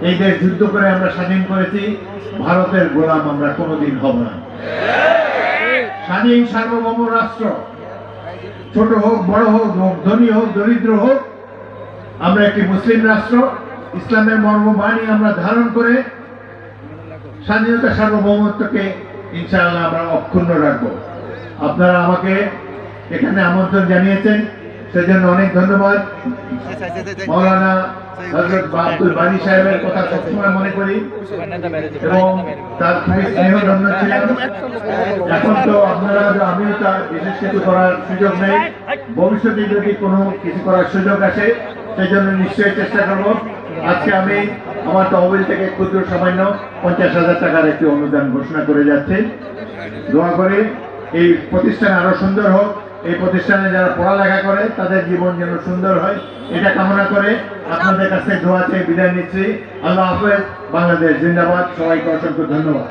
এই দেশ যুদ্ধ করে আমরা স্বাধীন করেছি, ভারতের গোলাম আমরা কোনোদিন হব না। স্বাধীন সার্বভৌম রাষ্ট্র, ছোট হোক বড় হোক, ধনী হোক দরিদ্র হোক, আমরা একটি মুসলিম রাষ্ট্র। ইসলামের মর্মবাণী আমরা ধারণ করে স্বাধীনতা সার্বভৌমত্বকে ইনশাআল্লাহ আমরা অক্ষুণ্ণ রাখবো। আপনারা আমাকে এখানে আমন্ত্রণ জানিয়েছেন, সেজন্য অনেক ধন্যবাদ। মৌলানা হযরত আব্দুল বারী সাহেবের কথা সবসময় মনে করি এবং তার খুবই স্নেহধন্য ছিলেন। এখন তো আপনারা, আমিও তার বিশেষ কিছু করার সুযোগ নেই, ভবিষ্যতে যদি কোনো কিছু করার সুযোগ আসে সেই জন্য নিশ্চয়ই চেষ্টা করব। আজকে আমি আমার তহবিল থেকে ক্ষুদ্র সামান্য 50,000 টাকার একটি অনুদান ঘোষণা করে যাচ্ছি। দোয়া করি এই প্রতিষ্ঠান আরো সুন্দর হোক, এই প্রতিষ্ঠানে যারা পড়ালেখা করে তাদের জীবন যেন সুন্দর হয়, এটা কামনা করে আপনাদের কাছে দোয়া চেয়ে বিদায় নিচ্ছি। আল্লাহ হাফেজ। বাংলাদেশ জিন্দাবাদ। সবাইকে অসংখ্য ধন্যবাদ।